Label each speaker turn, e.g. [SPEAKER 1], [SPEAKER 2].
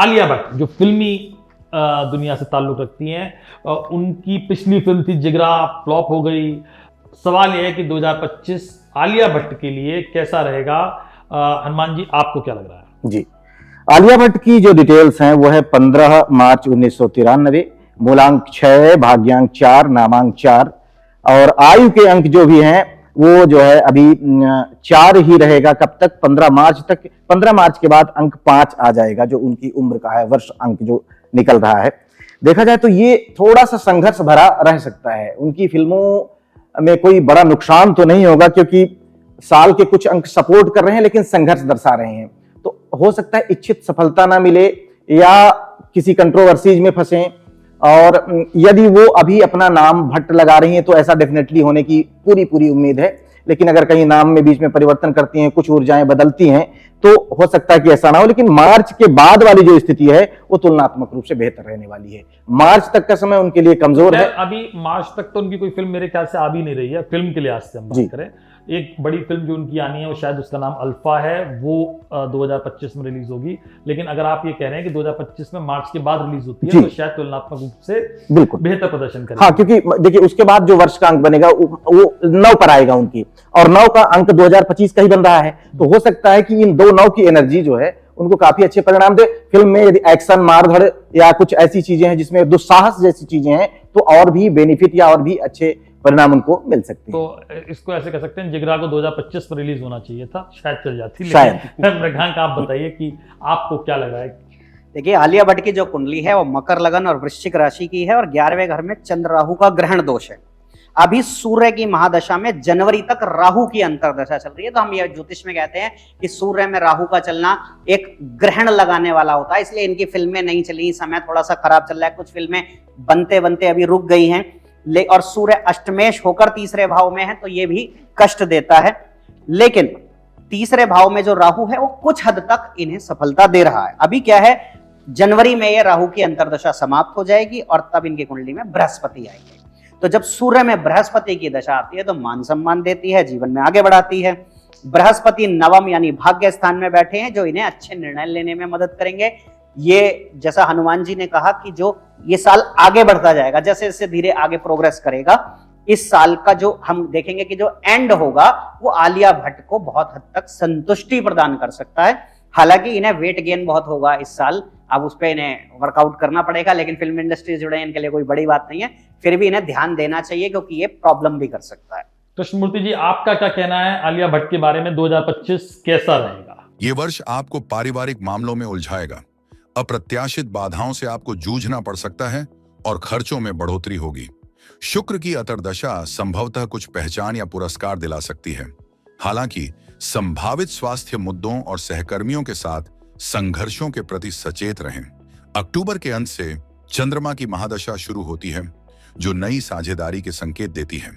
[SPEAKER 1] आलिया भट्ट जो फिल्मी दुनिया से ताल्लुक़ रखती हैं, उनकी पिछली फिल्म थी जिगरा, फ्लॉप हो गई। सवाल यह है कि 2025 आलिया भट्ट के लिए कैसा रहेगा? हनुमान जी, आपको क्या लग रहा है?
[SPEAKER 2] जी, आलिया भट्ट की जो डिटेल्स हैं वो है 15 मार्च 1993, मूलांक 6, भाग्यांक 4, नामांक 4 और आयु के अंक जो भी हैं वो जो है अभी 4 ही रहेगा। कब तक? 15 मार्च तक। 15 मार्च के बाद अंक 5 आ जाएगा, जो उनकी उम्र का है, वर्ष अंक जो निकल रहा है। देखा जाए तो ये थोड़ा सा संघर्ष भरा रह सकता है। उनकी फिल्मों में कोई बड़ा नुकसान तो नहीं होगा, क्योंकि साल के कुछ अंक सपोर्ट कर रहे हैं लेकिन संघर्ष दर्शा रहे हैं। तो हो सकता है इच्छित सफलता ना मिले या किसी कंट्रोवर्सीज में फंसे, और यदि वो अभी अपना नाम भट्ट लगा रही हैं तो ऐसा डेफिनेटली होने की पूरी उम्मीद है। लेकिन अगर कहीं नाम में बीच में परिवर्तन करती हैं, कुछ ऊर्जाएं बदलती हैं, तो हो सकता है कि ऐसा ना हो। लेकिन मार्च के बाद वाली जो स्थिति है वो तुलनात्मक रूप से बेहतर रहने वाली है। मार्च तक का समय उनके लिए कमजोर है।
[SPEAKER 1] अभी मार्च तक तो उनकी कोई फिल्म मेरे ख्याल से आ भी नहीं रही है। फिल्म के लिहाज से हम बात करें, एक बड़ी फिल्म जो उनकी आनी है वो शायद उसका नाम अल्फा है, वो 2025 में रिलीज होगी। लेकिन अगर आप ये कह रहे हैं कि 2025 में मार्च के बाद रिलीज होती है तो शायद तुलनात्मक रूप से बिल्कुल बेहतर प्रदर्शन करेगी।
[SPEAKER 2] हाँ, क्योंकि देखिए उसके बाद जो वर्ष का अंक बनेगा वो 9 पर आएगा उनकी, और 9 का अंक 2025 का ही बन रहा है। तो हो सकता है कि इन 2 9 की एनर्जी जो है उनको काफी अच्छे परिणाम दे। फिल्म में यदि एक्शन, मारधड़ या कुछ ऐसी चीजें हैं जिसमें दुस्साहस जैसी चीजें हैं, तो और भी बेनिफिट या और भी अच्छे परिणाम उनको मिल सकते हैं।
[SPEAKER 1] तो इसको ऐसे कह सकते हैं, जिगरा को 2025 में रिलीज होना चाहिए था, शायद चल जाती।
[SPEAKER 2] शायद।
[SPEAKER 1] मृगांक, आप बताइए कि आपको क्या लग रहा है?
[SPEAKER 3] देखिए, आलिया भट्ट की जो कुंडली है वो मकर लगन और वृश्चिक राशि की है, और 11वें घर में चंद्र राहु का ग्रहण दोष है। अभी सूर्य की महादशा में जनवरी तक राहु की अंतरदशा चल रही है। तो हम ये ज्योतिष में कहते हैं कि सूर्य में राहु का चलना एक ग्रहण लगाने वाला होता है, इसलिए इनकी फिल्में नहीं चली, समय थोड़ा सा खराब चल रहा है, कुछ फिल्में बनते बनते अभी रुक गई हैं। और सूर्य अष्टमेश होकर तीसरे भाव में है, तो ये भी कष्ट देता है। लेकिन तीसरे भाव में जो राहु है वो कुछ हद तक इन्हें सफलता दे रहा है। अभी क्या है, जनवरी में ये राहु की अंतरदशा समाप्त हो जाएगी और तब इनकी कुंडली में बृहस्पति आएंगे। तो जब सूर्य में बृहस्पति की दशा आती है तो मान सम्मान देती है, जीवन में आगे बढ़ाती है। बृहस्पति नवम यानी भाग्य स्थान में बैठे हैं, जो इन्हें अच्छे निर्णय लेने में मदद करेंगे। ये जैसा हनुमान जी ने कहा कि जो ये साल आगे बढ़ता जाएगा, जैसे जैसे धीरे आगे प्रोग्रेस करेगा, इस साल का जो हम देखेंगे कि जो एंड होगा वो आलिया भट्ट को बहुत हद तक संतुष्टि प्रदान कर सकता है। हालांकि इन्हें वेट गेन बहुत होगा इस साल, अब उस पर इन्हें वर्कआउट करना पड़ेगा, लेकिन फिल्म इंडस्ट्री से जुड़े हैं, इनके लिए कोई बड़ी बात नहीं है। फिर भी इन्हें ध्यान देना चाहिए क्योंकि ये प्रॉब्लम भी कर सकता है।
[SPEAKER 1] कृष्णमूर्ति जी, आपका क्या कहना है आलिया भट्ट के बारे में? 2025 कैसा रहेगा?
[SPEAKER 4] ये वर्ष आपको पारिवारिक मामलों में उलझाएगा। अप्रत्याशित बाधाओं से आपको जूझना पड़ सकता है और खर्चों में बढ़ोतरी होगी। शुक्र की अंतर्दशा संभवतः कुछ पहचान या पुरस्कार दिला सकती है। हालांकि संभावित स्वास्थ्य मुद्दों और सहकर्मियों के साथ संघर्षों के प्रति सचेत रहें। अक्टूबर के अंत से चंद्रमा की महादशा शुरू होती है, जो नई साझेदारी के संकेत देती है।